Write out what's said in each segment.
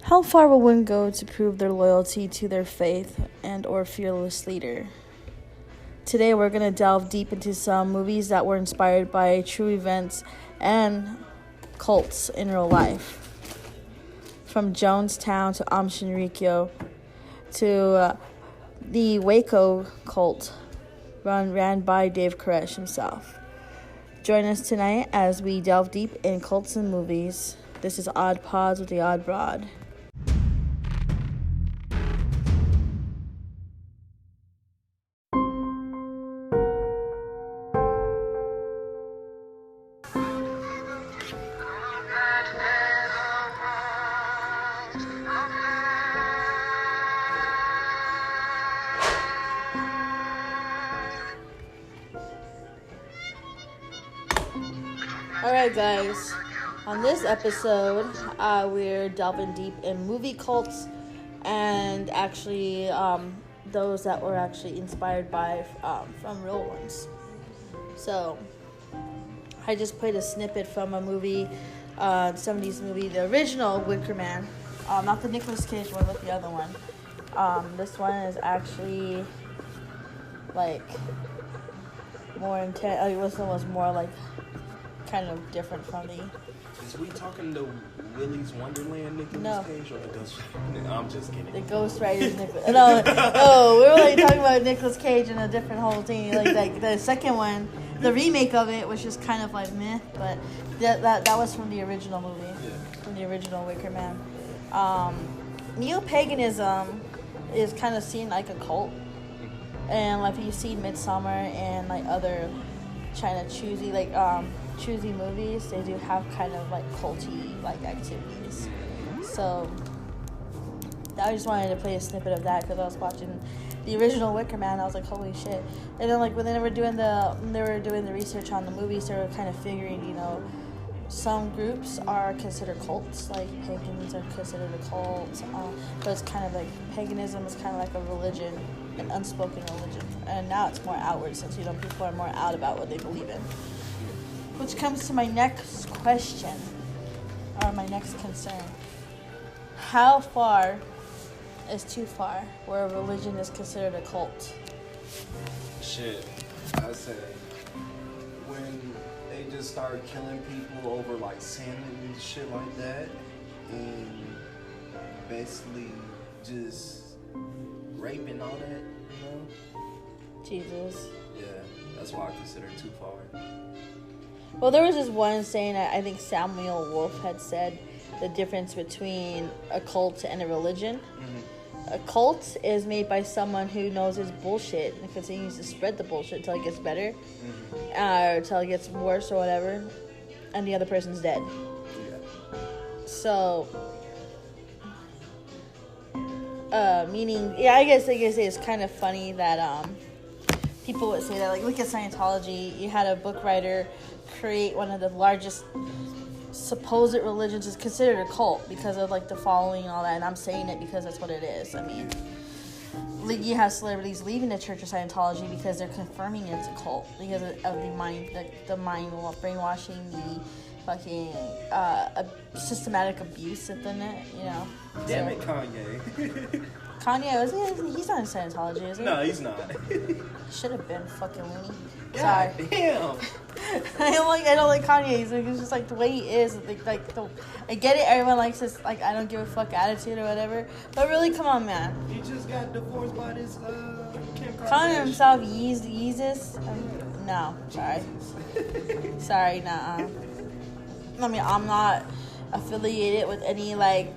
How far will one go to prove their loyalty to their faith and or fearless leader? Today we're going to delve deep into some movies that were inspired by true events and cults in real life. From Jonestown to Shinrikyo to the Waco cult ran by Dave Koresh himself. Join us tonight as we delve deep in cults and movies. This is Odd Pods with the Odd Broad. Alright guys, on this episode, we're delving deep in movie cults and actually those that were actually inspired by from real ones. So, I just played a snippet from a movie, 70s movie, the original Wicker Man, not the Nicolas Cage one, but the other one. This one is actually like more intense. This one was more like kind of different from the... Is we talking the Willy's Wonderland Nicolas Cage or the Ghost? No, I'm just kidding. The Ghost Rider's Nicolas... No, we were like talking about Nicolas Cage and a different whole thing. Like the second one, the remake of it was just kind of like meh, but that was from the original movie, from the original Wicker Man. Neo-paganism is kind of seen like a cult, and like you've seen Midsummer and like other China choosy movies, they do have kind of like culty like activities. So I just wanted to play a snippet of that because I was watching the original Wicker Man. I was like, holy shit! And then like when they were doing the research on the movies, they were kind of figuring, some groups are considered cults, like pagans are considered a cult. But it's kind of like paganism is kind of like a religion, an unspoken religion, and now it's more outward since people are more out about what they believe in. Which comes to my next question, or my next concern. How far is too far where a religion is considered a cult? Shit, I say when they just start killing people over like salmon and shit like that, and basically just raping all that, Jesus. Yeah, that's why I consider it too far. Well, there was this one saying that I think Samuel Wolf had said the difference between a cult and a religion. Mm-hmm. A cult is made by someone who knows it's bullshit and continues to spread the bullshit until it gets better, or until it gets worse or whatever, and the other person's dead. Yeah. So, I guess it's kind of funny that people would say that. Like, look at Scientology. You had a book writer create one of the largest supposed religions. Is considered a cult because of like the following and all that, and I'm saying it because that's what it is. I mean, you have celebrities leaving the Church of Scientology because they're confirming it's a cult because of the mind brainwashing, the fucking systematic abuse within it, Damn it, Kanye. Kanye, he's not in Scientology, is he? No, he's not. Should have been fucking loony. God Sorry. Damn. I don't like Kanye. It's just like the way he is. I get it. Everyone likes this like I don't give a fuck attitude or whatever. But really, come on, man. He just got divorced by this Kim Kardashian. Calling himself Yeezus? No, sorry. Sorry, nah. I mean, I'm not affiliated with any like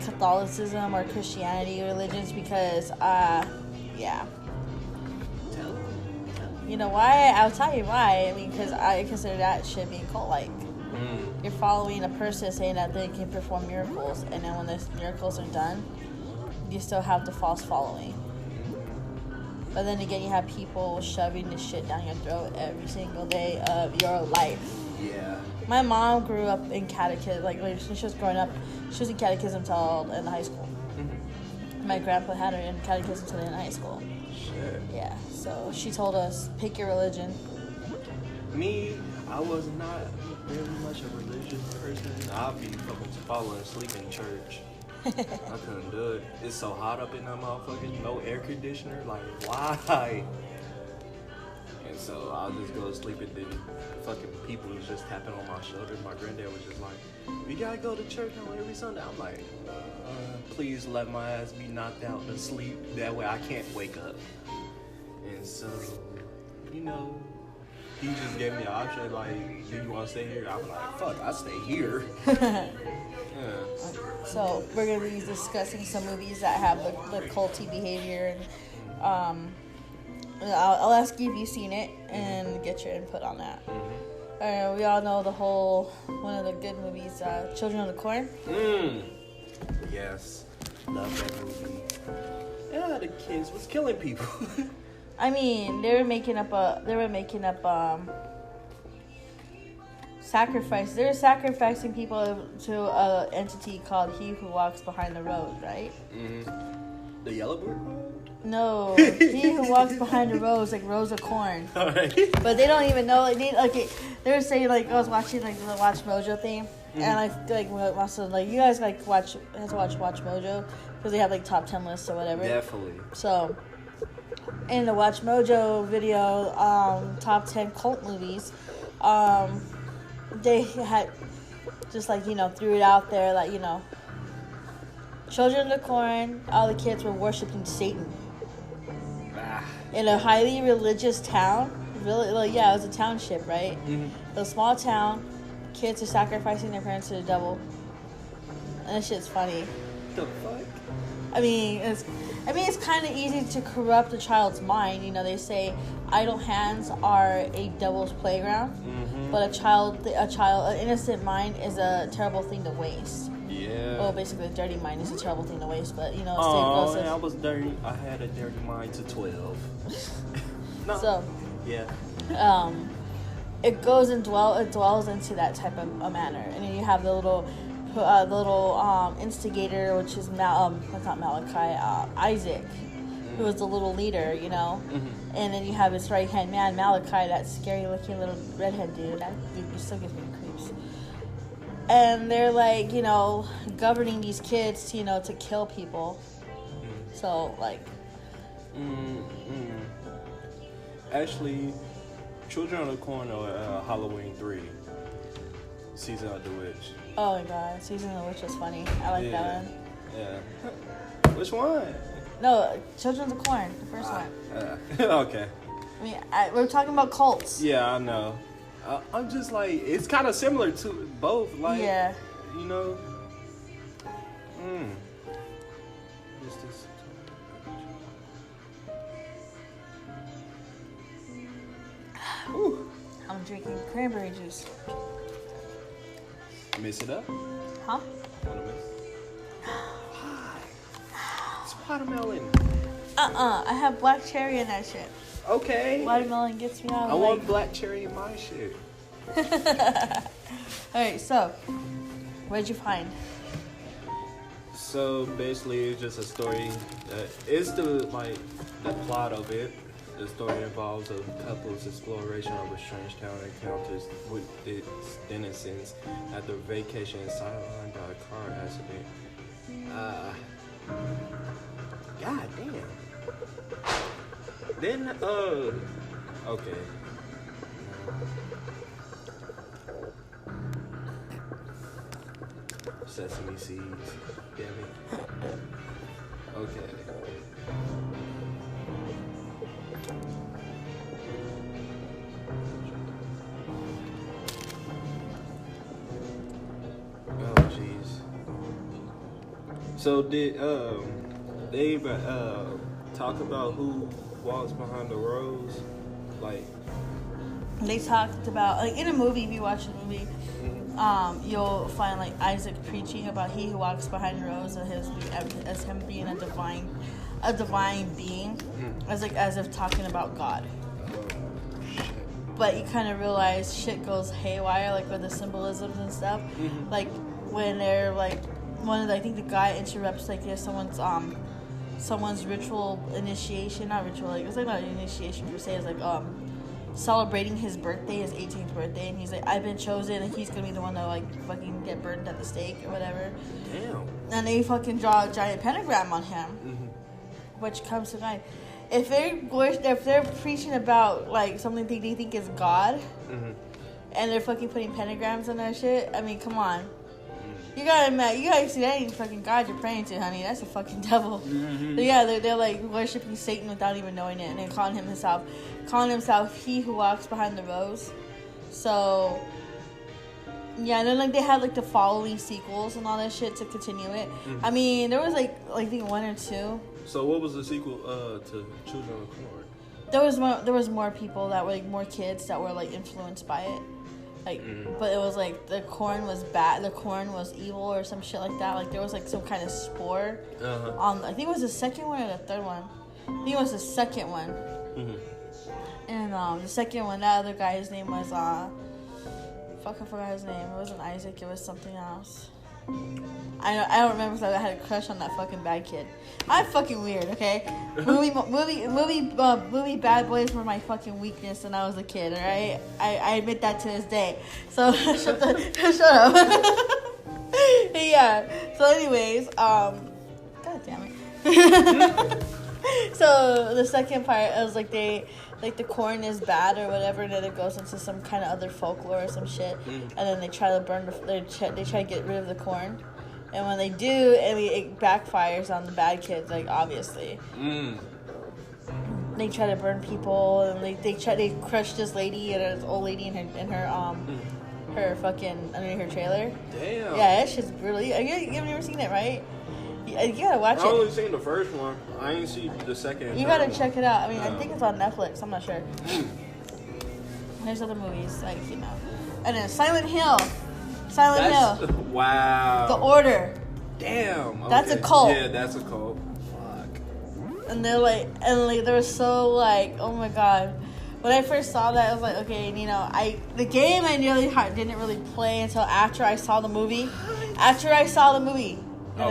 Catholicism or Christianity religions because yeah. You know why? I'll tell you why. I mean, because I consider that shit being cult-like. You're following a person saying that they can perform miracles, and then when those miracles are done, you still have the false following. But then again, you have people shoving this shit down your throat every single day of your life. Yeah. My mom grew up in catechism. Like when she was growing up, she was in catechism till in high school. My grandpa had her in catechism till in high school. Shit. Yeah. So she told us, pick your religion. Me, I was not very much a religious person. I'd be fucking falling asleep in church. I couldn't do it. It's so hot up in that motherfucker. No air conditioner. Like, why? And so I'll just go to sleep, and then fucking people was just tapping on my shoulder. My granddad was just like, "We gotta go to church on every Sunday." I'm like, please let my ass be knocked out to sleep. That way I can't wake up. And so, you know, he just gave me an option, like, do you want to stay here? I'm like, fuck, I stay here. Yeah. So we're going to be discussing some movies that have the culty behavior. And I'll ask you if you've seen it and get your input on that. We all know one of the good movies, Children of the Corn. Yes. Love that movie. Yeah, the kids was killing people. I mean, they were making up sacrifice. They were sacrificing people to an entity called He Who Walks Behind the Rose, right? Mm-hmm. The Yellow Bird? No, He Who Walks Behind the Rose, like Rose of Corn. All right. But they don't even know. They were saying, like, I was watching like the Watch Mojo thing, and I you guys have to watch Watch Mojo because they have like top 10 lists or whatever. Definitely. So, in the Watch Mojo video, top 10 cult movies, they had just like, threw it out there that, Children of the Corn, all the kids were worshiping Satan. In a highly religious town. Really, it was a township, right? Mm-hmm. A small town, kids are sacrificing their parents to the devil. And that shit's funny. The fuck? I mean, it's kind of easy to corrupt a child's mind. They say idle hands are a devil's playground, but an innocent mind is a terrible thing to waste. Yeah. Well, basically, a dirty mind is a terrible thing to waste, but I was dirty. I had a dirty mind to 12. No. So. Yeah. It dwells into that type of a manner, and then you have the little instigator, which is Isaac, who was the little leader, and then you have his right hand man Malachi, that scary looking little redhead dude. That dude still gives me creeps. And they're like, governing these kids, to kill people. So like. Actually, Children of the Corn or Halloween 3, Season of the Witch. Oh my god, Season of the Witch was funny. I like that one. Yeah. Which one? No, Children of the Corn, the first one. Okay. I mean, we're talking about cults. Yeah, I know. I'm just like, it's kind of similar to both. Like, yeah. Ooh. I'm drinking cranberry juice. Mix it up? Huh? Wanna mix? It's watermelon. I have black cherry in that shit. Okay. Watermelon gets me out. I want black cherry in my shit. Alright, so what did you find? So basically, it's just a story. It's the plot of it. The story involves a couple's exploration of a strange town encounters with its denizens after vacation sidelined by a car accident. God damn. Then, okay. Sesame seeds. Damn it. Okay. Oh jeez. So did they talk about who walks behind the rose? Like they talked about in a movie. If you watch a movie, you'll find Isaac preaching about he who walks behind the rose as him being a divine being, as if talking about God. But you kind of realize shit goes haywire, with the symbolisms and stuff. When they're I think the guy interrupts someone's ritual initiation, not ritual, it's not an initiation per se. It's celebrating his birthday, his 18th birthday, and he's like, I've been chosen, and he's gonna be the one to like fucking get burned at the stake or whatever. Damn. And they fucking draw a giant pentagram on him, which comes to mind. If they're preaching about like something they think is God, and they're fucking putting pentagrams on that shit, I mean, come on. You gotta see that ain't fucking God you're praying to, honey. That's a fucking devil. But yeah, they're like worshiping Satan without even knowing it, and then calling himself he who walks behind the rose. So yeah, and then like they had like the following sequels and all that shit to continue it. I mean, there was like I think 1 or 2. So what was the sequel to Children of the Corn? There was more people that were like more kids that were like influenced by it. Like, but it was like the corn was bad. The corn was evil or some shit like that. Like there was like some kind of spore on. I think it was the second one or the third one. I think it was the second one. And the second one, that other guy, his name was fuck, I forgot his name. It wasn't Isaac. It was something else. I don't remember because I had a crush on that fucking bad kid. I'm fucking weird, okay? Movie bad boys were my fucking weakness when I was a kid, alright? I admit that to this day. So shut up. Yeah. So anyways, god damn it. So the second part was like the corn is bad or whatever, and then it goes into some kind of other folklore or some shit, and then they try to they try to get rid of the corn, and when they do, it backfires on the bad kids, like obviously. They try to burn people, and they crushed this lady and this old lady in her fucking underneath her trailer. Damn. Yeah, it's just really. You've never seen it, right? You gotta watch it. I only seen the first one. I ain't seen the second. You gotta check it out. I mean, I think it's on Netflix. I'm not sure. There's other movies, like, you know. And then Silent Hill. Wow. The Order. Damn. Okay. That's a cult. Yeah, that's a cult. Fuck. And they're like, they were so like, oh my god. When I first saw that, I was like, okay, you know, the game I didn't really play until after I saw the movie. And I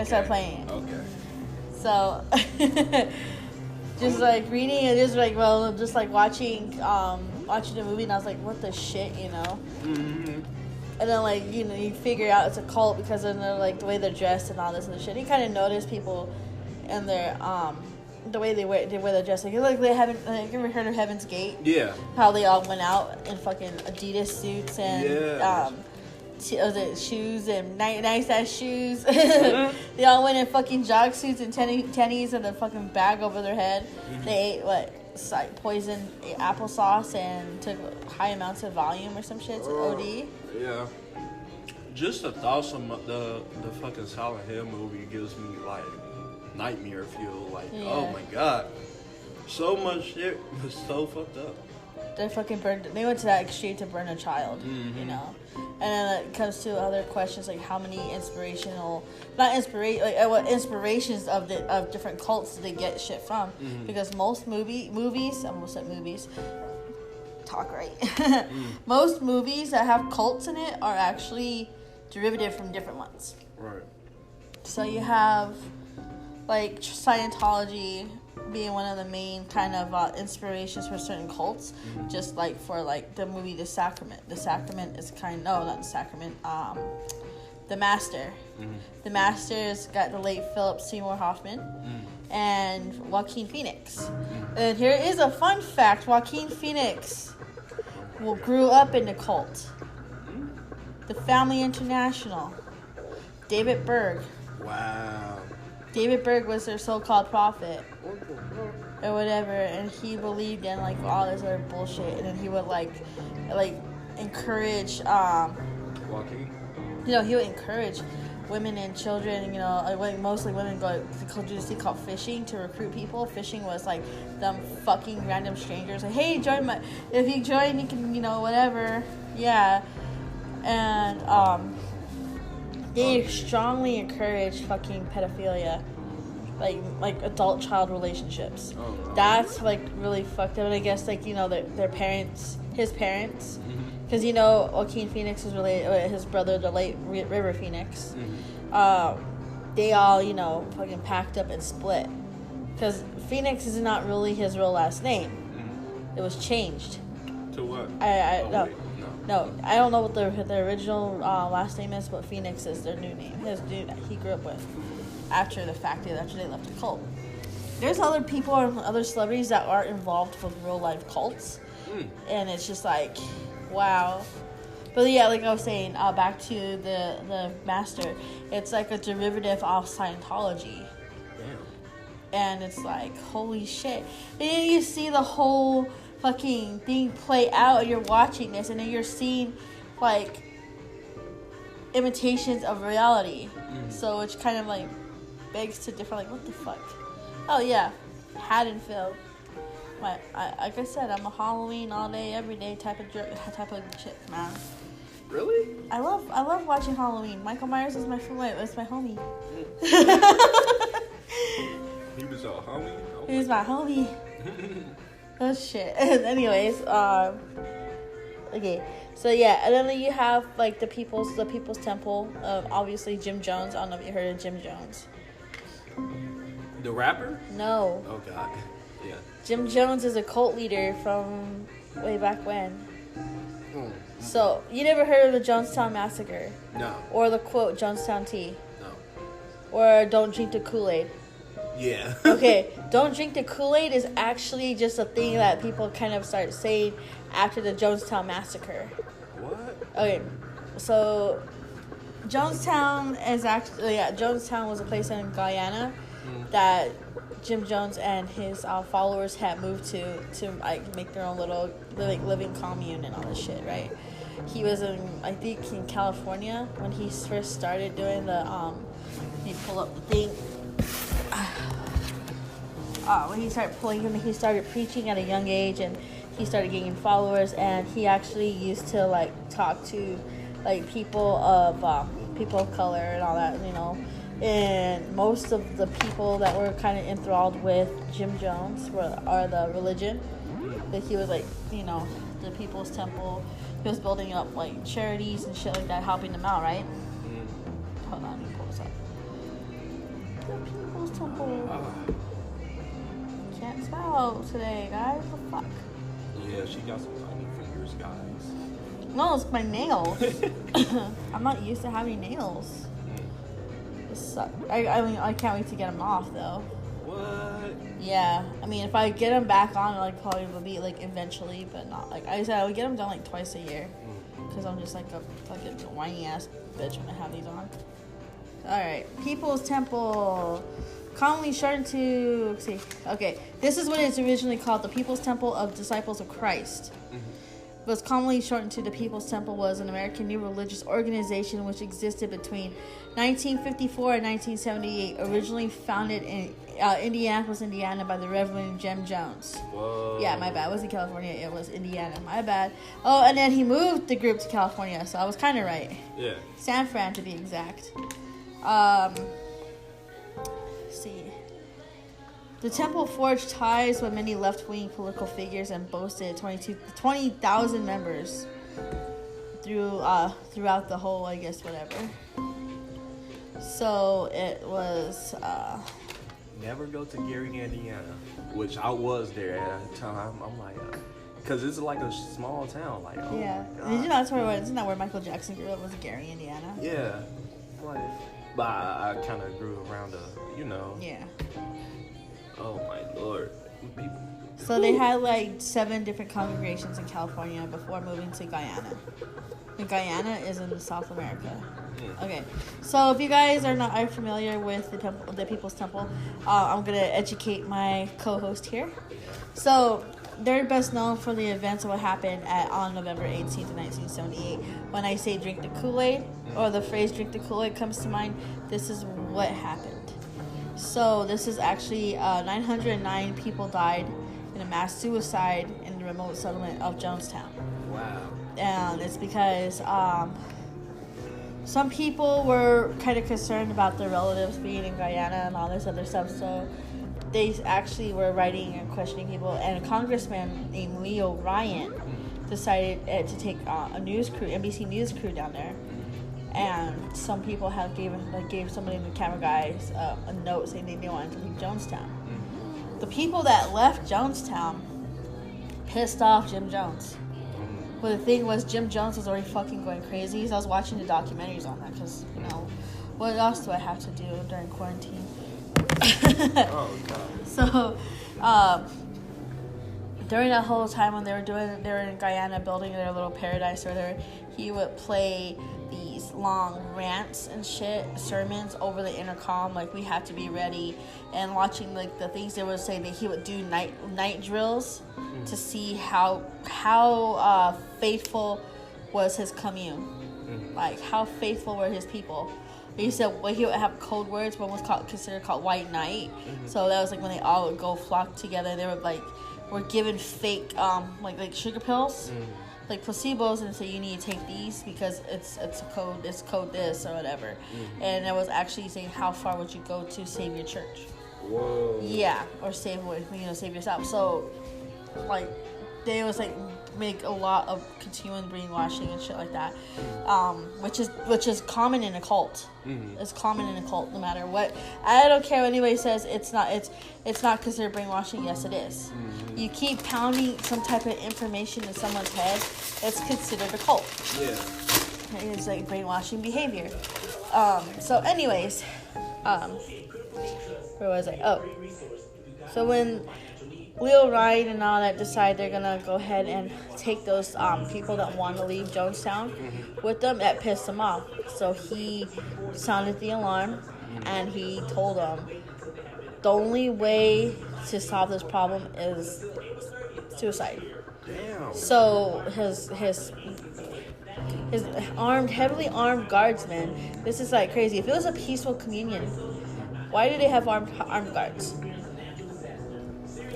started playing it. Okay. So, just like reading it is like, well, just like watching the movie, and I was like, what the shit, you know? And then like, you know, you figure out it's a cult because of their, like the way they're dressed and all this and shit. You kind of notice people and their the way they wear their dress. Like they haven't. Like, you ever heard of Heaven's Gate? Yeah. How they all went out in fucking Adidas suits and shoes and nice ass shoes. They all went in fucking jog suits and tennies and a fucking bag over their head. They ate poison applesauce and took high amounts of volume or some shit to OD. Yeah. Just the thoughts of the fucking Silent Hill movie gives me like nightmare feel. Like, oh my god, so much shit was so fucked up. They fucking burned. They went to that extreme to burn a child, you know. And then it comes to other questions like how many what inspirations of different cults did they get shit from? Because most movies, I almost said movies. Talk right. Most movies that have cults in it are actually derivative from different ones. Right. So you have like Scientology being one of the main kind of inspirations for certain cults, just like for like the movie The Sacrament. The Sacrament is not The Sacrament. The Master. The Master's got the late Philip Seymour Hoffman and Joaquin Phoenix. And here is a fun fact: Joaquin Phoenix grew up in the cult. The Family International. David Berg. Wow. David Berg was their so-called prophet or whatever, and he believed in like all this other bullshit, and then he would like encourage Joaquin? You know, he would encourage women and children, you know, like mostly women go do this thing called fishing to recruit people. Fishing was like them fucking random strangers like, hey, if you join you can, you know, whatever. Yeah. And they strongly encourage fucking pedophilia, like adult child relationships. Oh, wow. That's like really fucked up. And I guess like, you know, their parents, his parents, because you know Joaquin Phoenix is related with his brother, the late River Phoenix. They all, you know, fucking packed up and split because Phoenix is not really his real last name. It was changed. To what? No. Wait, No, I don't know what the original last name is, but Phoenix is their new name. His dude that he grew up with after the fact after they left the cult. There's other people and other celebrities that are involved with real life cults, and it's just like, wow. But yeah, like I was saying, back to the master, it's like a derivative of Scientology. Damn. And it's like, holy shit. And then you see the whole fucking thing play out, and you're watching this, and then you're seeing like imitations of reality. So it's kind of like begs to differ, like, what the fuck? Oh yeah, Haddonfield. Like I said, I'm a Halloween all day, every day type of shit, man. Really? I love watching Halloween. Michael Myers is my homie. He was a homie? He was my homie. Oh shit. Anyways, okay. So yeah, and then you have like the People's Temple of obviously Jim Jones. I don't know if you heard of Jim Jones. The rapper? No. Oh god. Yeah. Jim Jones is a cult leader from way back when. So, you never heard of the Jonestown Massacre? No. Or the quote, Jonestown tea? No. Or don't drink the Kool-Aid? Yeah. Okay, don't drink the Kool-Aid is actually just a thing that people kind of start saying after the Jonestown Massacre. What? Okay, so Jonestown is actually, Jonestown was a place in Guyana that Jim Jones and his followers had moved to like make their own little living commune and all this shit, right? He was in California when he first started doing the he pull up the thing. When he started preaching at a young age, and he started gaining followers, and he actually used to like talk to like people of color and all that, you know. And most of the people that were kind of enthralled with Jim Jones are the religion. That he was like, you know, the People's Temple. He was building up like charities and shit like that, helping them out, right? Hold on, let me pull this up. The People's Temple. Can't spell today, guys. What the fuck? Yeah, she got some tiny fingers, guys. No, it's my nails. I'm not used to having nails. Suck. I mean, I can't wait to get them off though. What? Yeah, I mean, if I get them back on, like probably will be like eventually, but not like I said. I would get them done like twice a year, because I'm just like a fucking whiny ass bitch when I have these on. All right, People's Temple, commonly shortened to okay. This is what it's originally called: the People's Temple of Disciples of Christ. Was commonly shortened to the People's Temple, was an American new religious organization which existed between 1954 and 1978, originally founded in Indianapolis, Indiana by the Reverend Jim Jones. Whoa. Yeah, my bad. It wasn't California, it was Indiana. My bad. Oh, and then he moved the group to California, so I was kind of right. Yeah. San Fran, to be exact. Let's see. The temple forged ties with many left-wing political figures and boasted 20,000 members throughout the whole, I guess, whatever. So it was... Never go to Gary, Indiana, which I was there at the time. I'm like, because it's like a small town. Like, oh yeah. my God. Isn't that where Michael Jackson grew up? Was Gary, Indiana? Yeah. Like, but I kind of grew around you know. Yeah. Oh my Lord. People. So they had like 7 different congregations in California before moving to Guyana. And Guyana is in South America. Okay, so if you guys are familiar with the People's Temple, I'm gonna educate my co-host here. So they're best known for the events of what happened on November 18th, 1978. When I say drink the Kool-Aid, or the phrase drink the Kool-Aid comes to mind, this is what happened. So this is actually 909 people died in a mass suicide in the remote settlement of Jonestown. Wow. And it's because some people were kind of concerned about their relatives being in Guyana and all this other stuff, so they actually were writing and questioning people. And a congressman named Leo Ryan decided to take a news crew, NBC News crew down there. And some people gave somebody in the camera guys a note saying they wanted to leave Jonestown. The people that left Jonestown pissed off Jim Jones. But the thing was, Jim Jones was already fucking going crazy. So I was watching the documentaries on that because, you know, what else do I have to do during quarantine? Oh, God. So, during that whole time when they were in Guyana building their little paradise or whatever, he would play these long rants and shit, sermons over the intercom, like we have to be ready, and watching like the things they would say that he would do night drills to see how faithful was his commune, like how faithful were his people. He said he would have code words. One was considered called White Night. So that was like when they all would go flock together. They would were given fake like sugar pills, like placebos, and say you need to take these because it's a code. It's code this or whatever. And it was actually saying how far would you go to save your church. Whoa. Yeah, or save yourself. So like they was like make a lot of continuing brainwashing and shit like that, which is common in a cult. It's common in a cult, no matter what. I don't care what anybody says. It's not considered brainwashing. Yes, it is. You keep pounding some type of information in someone's head, it's considered a cult. Yeah. It's like brainwashing behavior. So anyways, where was I? Oh, so when Leo Ryan and all that decide they're gonna go ahead and take those people that want to leave Jonestown with them, that pissed him off. So he sounded the alarm and he told them the only way to solve this problem is suicide. Damn. So his heavily armed guardsmen. This is like crazy. If it was a peaceful communion, why do they have armed guards?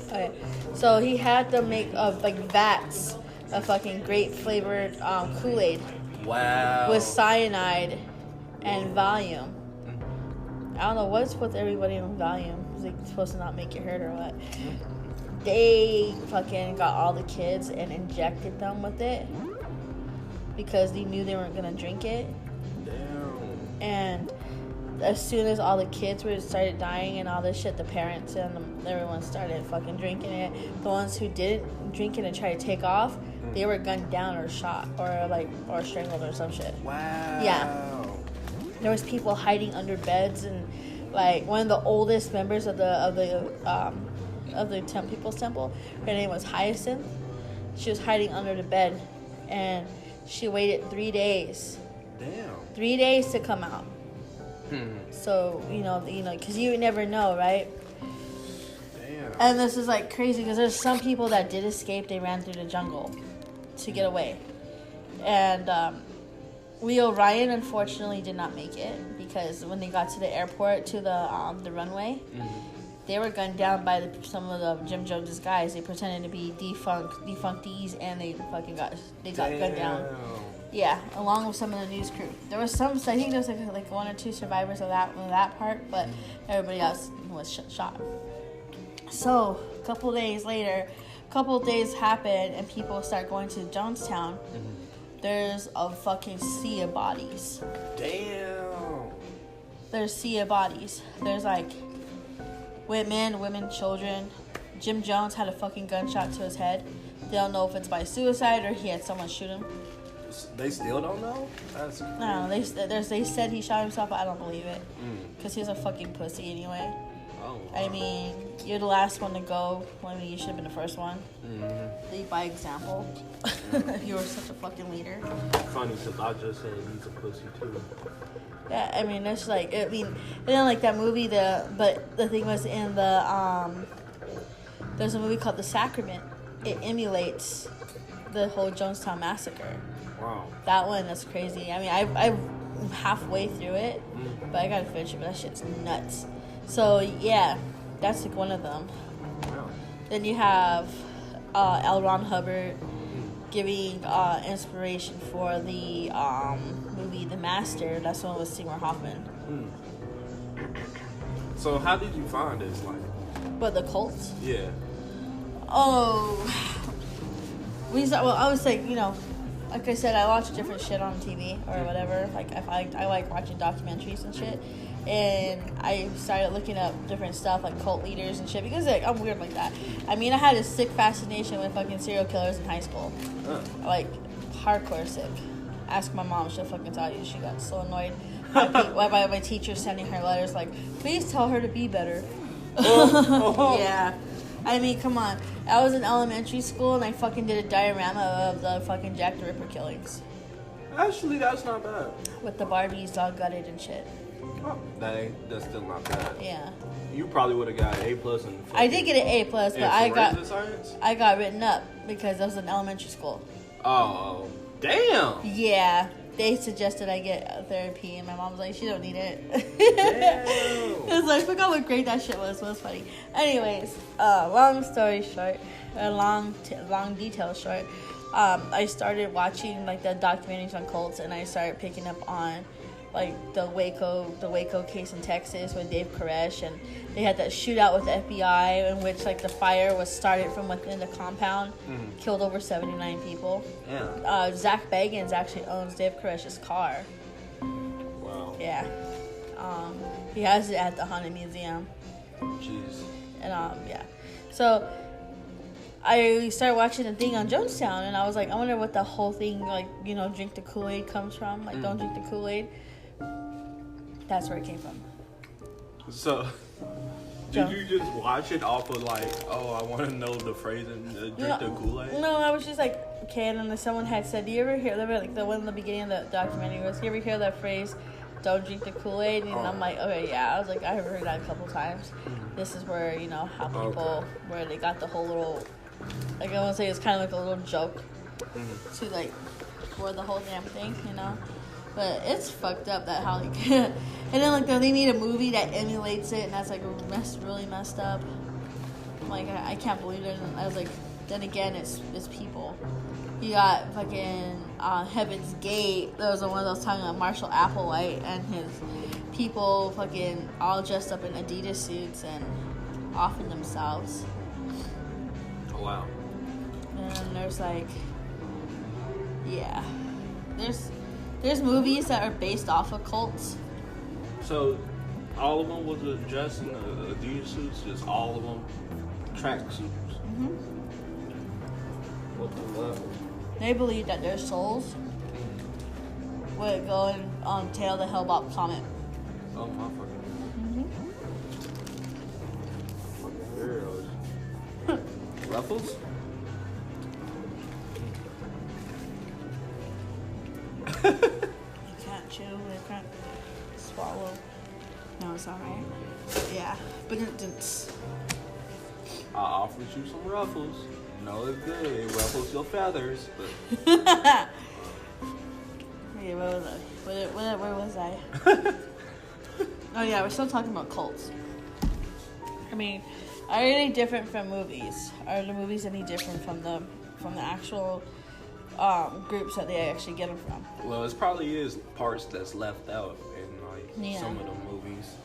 Okay, so he had them make vats of fucking grape flavored Kool-Aid. Wow. With cyanide and Valium. I don't know what's with everybody on Valium. Is it supposed to not make you hurt or what? They fucking got all the kids and injected them with it because they knew they weren't gonna drink it. Damn. And as soon as all the kids started dying and all this shit, the parents and everyone started fucking drinking it. The ones who didn't drink it and tried to take off, they were gunned down or shot or strangled or some shit. Wow. Yeah. There was people hiding under beds, and like one of the oldest members of the People's Temple, her name was Hyacinth. She was hiding under the bed, and she waited 3 days. Damn. 3 days to come out. So you know, because you never know, right? Damn. And this is like crazy because there's some people that did escape. They ran through the jungle to get away, and Leo Ryan unfortunately did not make it because when they got to the airport to the runway, they were gunned down by some of the Jim Jones's guys. They pretended to be defunctees, and they got gunned down. Yeah, along with some of the news crew. There was I think there was like one or two survivors of that part, but everybody else was shot. So a couple days later, happen, and people start going to Jonestown. There's a fucking sea of bodies. Damn. There's sea of bodies. There's like women, children. Jim Jones had a fucking gunshot to his head. They don't know if it's by suicide or he had someone shoot him. They still don't know? That's crazy. No, they said he shot himself, but I don't believe it. Because he's a fucking pussy anyway. Oh, wow. I mean, you're the last one to go. I mean, you should have been the first one. Lead by example. If you were such a fucking leader. Funny, because I just said he's a pussy too. Yeah, I mean, it's like, I mean, I didn't like that movie, but the thing was in there's a movie called The Sacrament. It emulates the whole Jonestown massacre. Wow. That one is crazy. I mean, I'm halfway through it, but I gotta finish it, but that shit's nuts. So, yeah, that's like one of them. Wow. Then you have L. Ron Hubbard giving inspiration for the movie The Master. That's the one with Seymour Hoffman. So how did you find this? But the cults? Yeah. Oh, I was like, like I said, I watch different shit on TV or whatever. Like I like watching documentaries and shit, and I started looking up different stuff like cult leaders and shit because like I'm weird like that. I mean, I had a sick fascination with fucking serial killers in high school. Like hardcore sick. Ask my mom, she'll fucking tell you. She got so annoyed by my teacher sending her letters like, please tell her to be better. Yeah. I mean, come on. I was in elementary school and I fucking did a diorama of the fucking Jack the Ripper killings. Actually, that's not bad. With the Barbies all gutted and shit. Oh, that's still not bad. Yeah. You probably would have got an A+. I did get an A+, but I got written up because I was in elementary school. Oh, damn. Yeah. They suggested I get therapy, and my mom was like, she don't need it. Damn. It was like, look how great that shit was. It was funny. Anyways, long story short, long detail short, I started watching like the documentaries on cults, and I started picking up on like the Waco case in Texas with Dave Koresh, and they had that shootout with the FBI in which like the fire was started from within the compound, killed over 79 people. Yeah. Zach Bagans actually owns Dave Koresh's car. Wow. Yeah. He has it at the Haunted Museum. Jeez. And yeah. So I started watching the thing on Jonestown, and I was like, I wonder what the whole thing, like, you know, drink the Kool-Aid comes from. Like, don't drink the Kool-Aid. That's where it came from. So, did you just watch it off of like, oh, I want to know the phrase and drink the Kool-Aid? No, I was just like, okay, and then someone had said, do you ever hear, like the one in the beginning of the documentary was, do you ever hear that phrase, don't drink the Kool-Aid? And I'm like, okay, yeah. I was like, I have heard that a couple times. This is where, you know, how people, where they got the whole little, like I want to say it's kind of like a little joke to like, for the whole damn thing, you know? But it's fucked up that how like, and then like they made a movie that emulates it, and that's like really messed up. Like I can't believe it. And I was like, then again, it's people. You got fucking Heaven's Gate. That was the one that was talking about Marshall Applewhite and his people fucking all dressed up in Adidas suits and offing themselves. Oh, wow. And there's like, yeah, there's movies that are based off of cults. So, all of them was dressed in Adidas suits? Just all of them? Track suits? Mm-hmm. What the fuck? They believe that their souls would go and tail the Hellbop comet. Oh, my fucking. Fucking weirdos. Ruffles? You can't chew, you can't swallow. No, it's alright. Yeah, but it's. I offered you some ruffles. No, it's good. It ruffles your feathers, but. Okay, where was I? Where was I? Oh yeah, we're still talking about cults. I mean, are they any different from movies? Are the movies any different from the actual groups that they actually get them from? Well, it probably is parts that's left out in like some of the movies.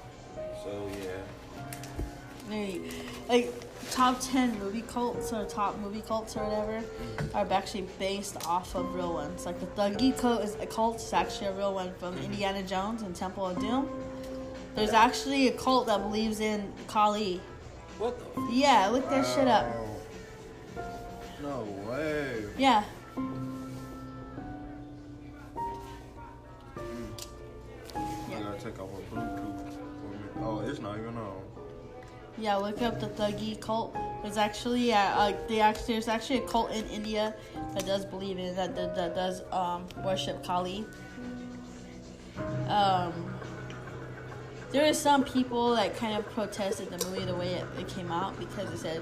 So yeah. Like top 10 movie cults or top movie cults or whatever are actually based off of real ones. Like the Thuggee cult is actually a real one from Indiana Jones and Temple of Doom. There's actually a cult that believes in Kali. What the? Yeah, look that shit up. No way. Yeah. I gotta take off my Bluetooth. Oh, it's not even on. Yeah, look up the Thuggee cult. There's actually there's actually a cult in India that does believe in that does worship Kali. There are some people that kind of protested the movie the way it came out because they said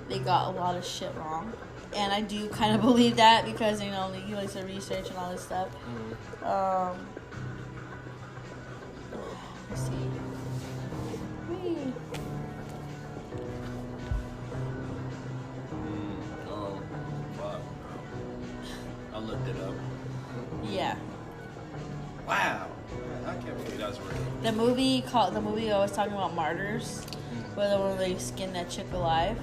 they got a lot of shit wrong. And I do kind of believe that because, you know, he likes to research and all this stuff. Let's see. Fuck. I looked it up. Yeah. Wow. I can't believe that's real. The movie I was talking about, Martyrs, where they skinned that chick alive.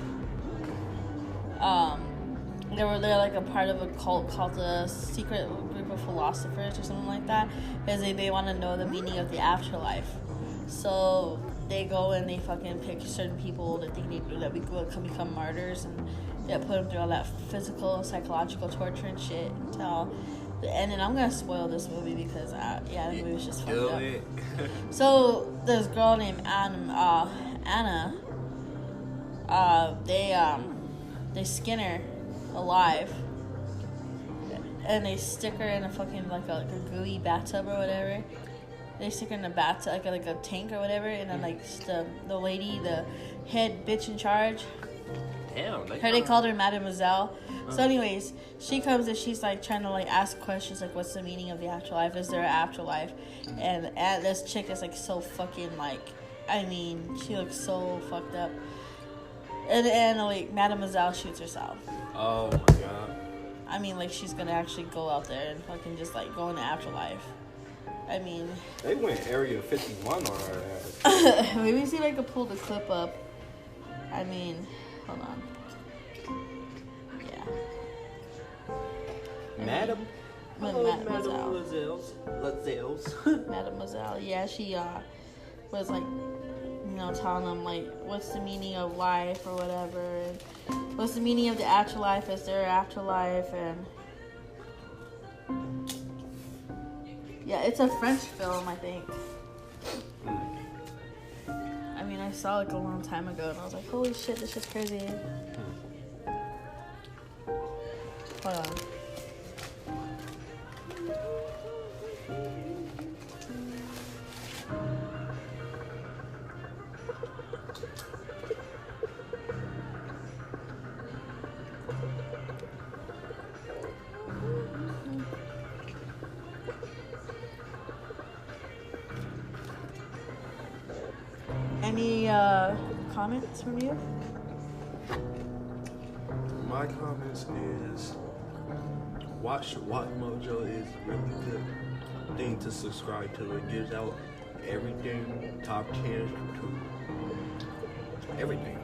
They're like a part of a cult called the Secret Group of Philosophers or something like that, because they want to know the meaning of the afterlife. So they go and they fucking pick certain people that think that we can become martyrs, and they put them through all that physical, psychological torture and shit until the ending. I'm gonna spoil this movie because the movie was just fucked up. It. So this girl named Anna, they skin her alive, and they stick her in a fucking like a gooey bathtub or whatever. They stick her in a bathtub, like a tank or whatever, and then like the lady, the head bitch in charge. Damn. They called her Mademoiselle. So anyways, she comes and she's like trying to like ask questions like, what's the meaning of the afterlife? Is there an afterlife? And this chick is like so fucking like, I mean, she looks so fucked up. And like Mademoiselle shoots herself. Oh my god. I mean, like she's gonna actually go out there and fucking just like go in the afterlife. I mean, they went Area 51 on her ass. Maybe see if I could pull the clip up. I mean, hold on. Yeah. Mademoiselle. Mademoiselle. Yeah, she was like, telling them like, what's the meaning of life or whatever, and what's the meaning of the afterlife? Is there an afterlife? And yeah, it's a French film, I think. I mean, I saw it like a long time ago, and I was like, holy shit, this shit's crazy. Hold on. Any comments from you? My comments is Watch Mojo is a really good thing to subscribe to. It gives out everything, top 10 to everything.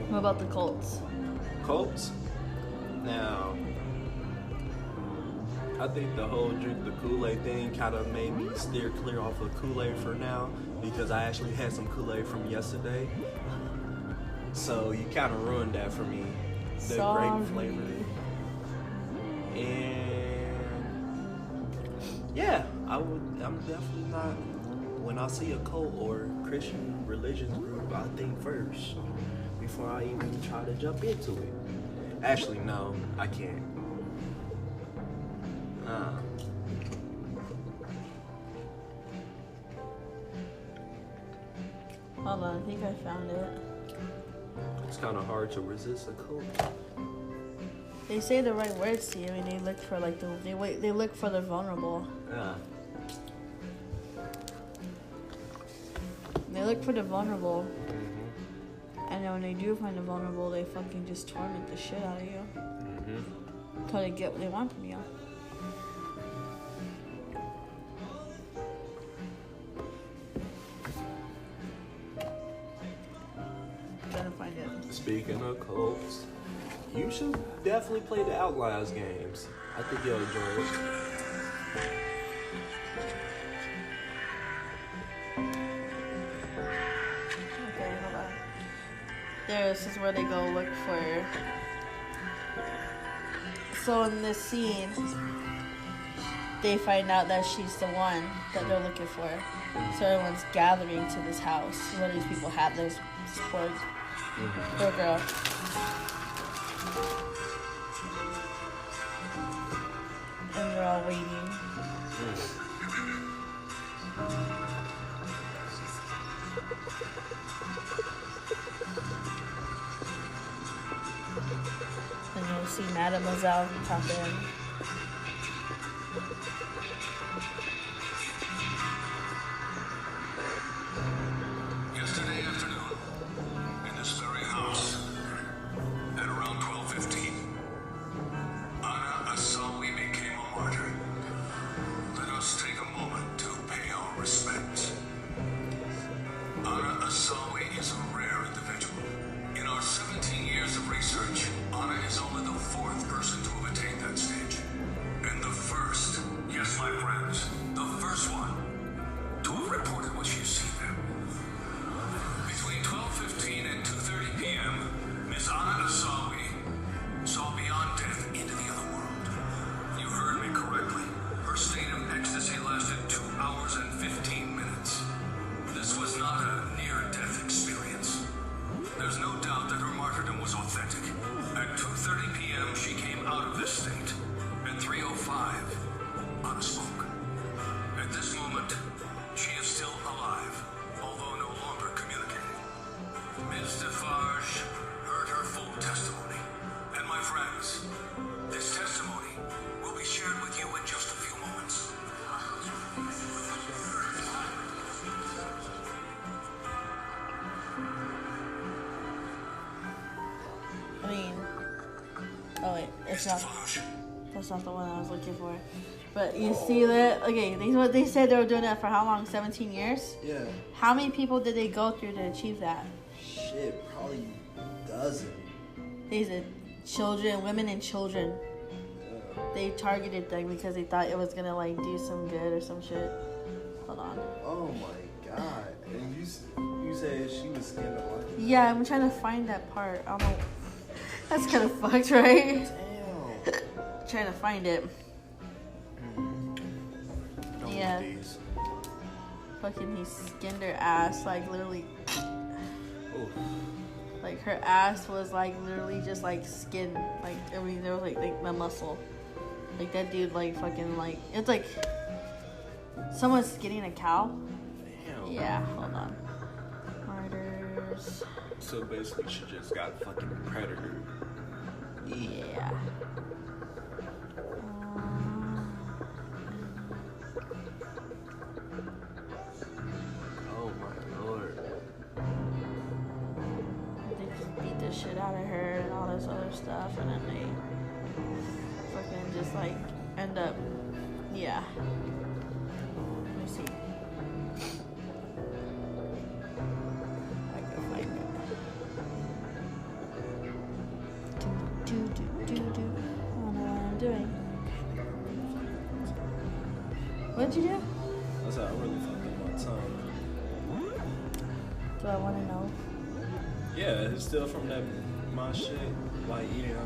What about the Colts? Colts? Now, I think the whole drink the Kool-Aid thing kind of made me steer clear off of Kool-Aid for now, because I actually had some Kool-Aid from yesterday. So you kind of ruined that for me. The grape flavor. And yeah, I'm definitely not, when I see a cult or Christian religious group, I think first before I even try to jump into it. Actually, no, I can't. Hold on, I think I found it. It's kind of hard to resist a cult. They say the right words to you. I mean, they look for like they look for the vulnerable. Yeah. They look for the vulnerable. Mm-hmm. And then when they do find the vulnerable, they fucking just torment the shit out of you. Mm-hmm. Until they get what they want from you. Speaking of cults, you should definitely play the Outliers games. I think you'll enjoy it. Okay, hold on. This is where they go look for. So in this scene, they find out that she's the one that they're looking for. So everyone's gathering to this house. What these people have this poor girl. And they're all waiting. And you'll see Mademoiselle pop in. Yesterday afternoon, in this very house, at around 12:15, Anna Asawi became a martyr. Let us take a moment to pay our respects. Anna Asawi is a rare individual. In our 17 years of research, Anna is only the fourth person to have attained that stage. It's not. That's not the one I was looking for. But you see that? Okay, what they said they were doing that for how long? 17 years? Yeah. How many people did they go through to achieve that? Shit, probably dozen. These are children, women and children. Yeah. They targeted them because they thought it was gonna like do some good or some shit. Hold on. Oh my god. And you said she was skinned alive? Yeah, I'm trying to find that part. I don't know. That's kind of fucked, right? Damn. Trying to find it. Yeah. Fucking he skinned her ass like literally. Oof. Like her ass was like literally just like skin. Like I mean there was like the muscle. Like that dude like fucking like it's like someone's skinning a cow. Damn. Yeah, hold on. Murders. So basically, she just got fucking predator. Yeah. Oh my lord. They just beat the shit out of her and all this other stuff, and then they fucking just like end up. Yeah. Let me see. I can find it. Do. I don't know what I'm doing. What'd you do? That's how I really fucked up my tongue. Do I want to know? Yeah, it's still from that my shit, like eating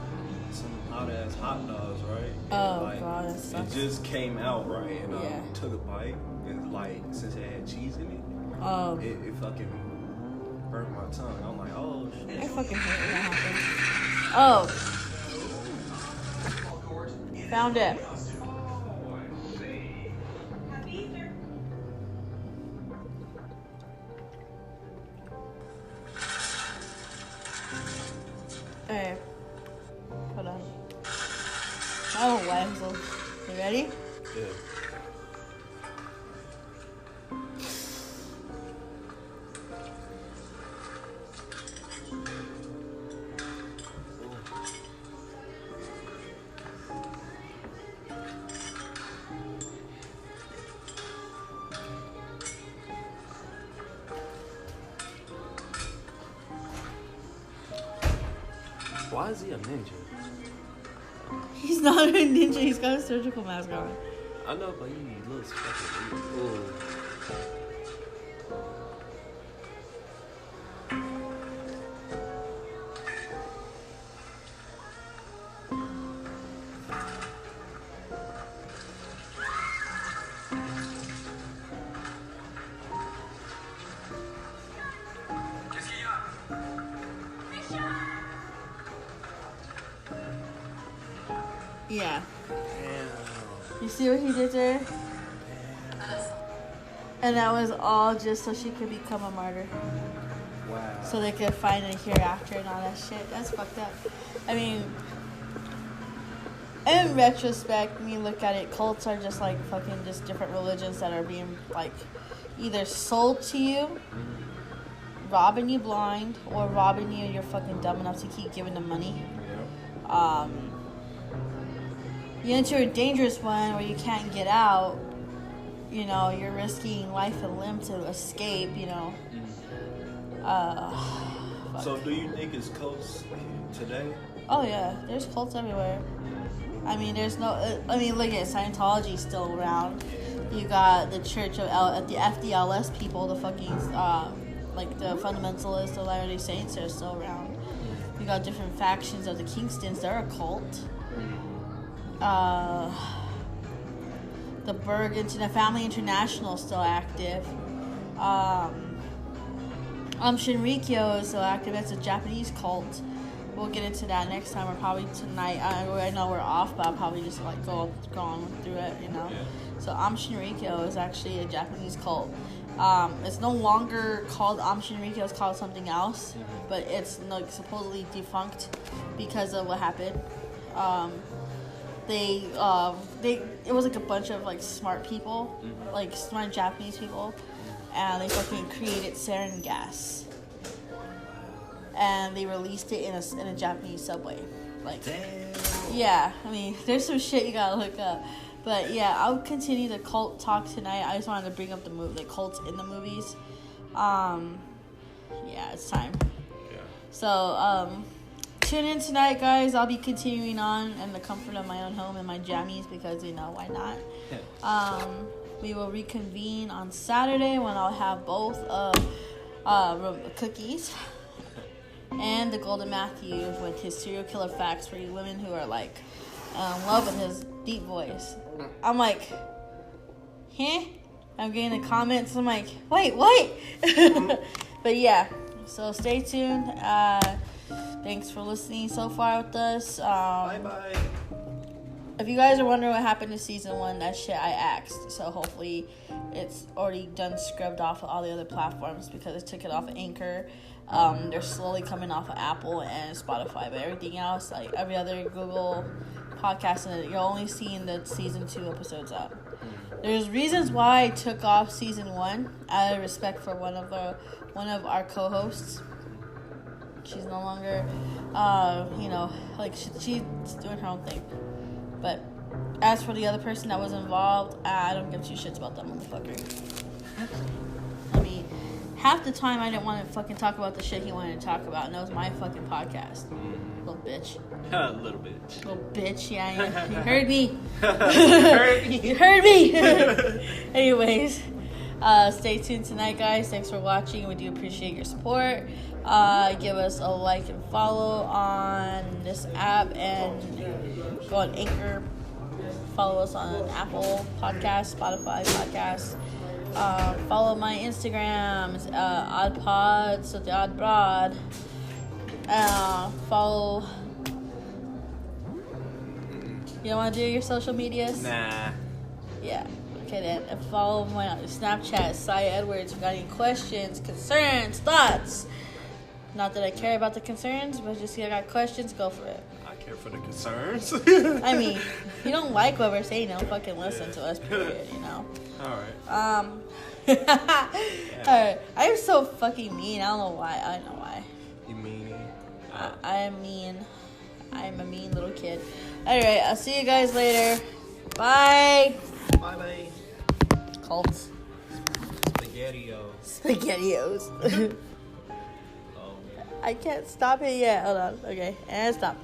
some hot ass hot dogs, right? Oh, like, God, that sucks. it just came out right, and Yeah. I took a bite, and like since it had cheese in it, Oh. it fucking burnt my tongue. I'm like, oh shit. I fucking hate when that happens. Oh. Found it. Okay. Hold on. Oh, Wenzel. You ready? Yeah. Why is he a ninja? He's not a ninja. He's got a surgical mask on. I know, but he looks fucking weird. Ooh. Yeah. Damn. You see what he did there? And that was all just so she could become a martyr. Wow. So they could find a hereafter and all that shit. That's fucked up. I mean, in retrospect, when you look at it, cults are just like fucking just different religions that are being like either sold to you, robbing you blind, or robbing you and you're fucking dumb enough to keep giving them money. Yeah. You enter a dangerous one where you can't get out. You know, you're risking life and limb to escape, you know. So do you think it's cults today? Oh yeah, there's cults everywhere. I mean, there's no. I mean, look at Scientology's still around. You got the Church of the FDLS people, the fucking like the fundamentalists, the Latter-day Saints are still around. You got different factions of the Kingstons. They're a cult. The Family International is still active. Shinrikyo is still active. That's a Japanese cult. We'll get into that next time, or probably tonight. I know we're off, but I'll probably just like go on through it, you know. Yeah. So Shinrikyo is actually a Japanese cult. It's no longer called Shinrikyo. It's called something else, but it's like supposedly defunct because of what happened. It was like a bunch of like smart people, like smart Japanese people, and they fucking created sarin gas, and they released it in a Japanese subway. Like, Damn. Yeah, I mean, there's some shit you gotta look up. But yeah, I'll continue the cult talk tonight. I just wanted to bring up the cults in the movies. Yeah, it's time. Yeah. So, tune in tonight, guys. I'll be continuing on in the comfort of my own home and my jammies because, why not? We will reconvene on Saturday when I'll have both cookies and the Golden Matthew with his serial killer facts for you women who are like in love with his deep voice. I'm like, huh? I'm getting the comments. I'm like, wait, what? But yeah, so stay tuned. Thanks for listening so far with us. Bye-bye. If you guys are wondering what happened to season 1, that shit I axed. So hopefully it's already done scrubbed off of all the other platforms because I took it off of Anchor. They're slowly coming off of Apple and Spotify, but everything else, like every other Google podcast, and you're only seeing the season 2 episodes up. There's reasons why I took off season 1 out of respect for one of our co-hosts. She's no longer, she's doing her own thing. But as for the other person that was involved, I don't give two shits about that motherfucker. I mean, half the time I didn't want to fucking talk about the shit he wanted to talk about, and that was my fucking podcast. Little bitch. Little bitch. Little bitch, yeah. You heard me. You heard me. Anyways, stay tuned tonight, guys. Thanks for watching. We do appreciate your support. Give us a like and follow on this app, and go on Anchor. Follow us on Apple Podcasts, Spotify Podcasts. Follow my Instagram. It's oddpod, so the odd broad. Follow. You don't want to do your social medias? Nah. Yeah. Okay then. And follow my Snapchat, Cy Edwards. If you got any questions, concerns, thoughts. Not that I care about the concerns, but just if you got questions, go for it. I care for the concerns. I mean, if you don't like what we're saying, don't fucking listen to us, period, Alright. Alright. I'm so fucking mean. I don't know why. I don't know why. You mean? I am mean. I'm a mean little kid. Alright, I'll see you guys later. Bye. Bye-bye. Cults. SpaghettiOs. I can't stop it yet. Hold on. Okay, and stop.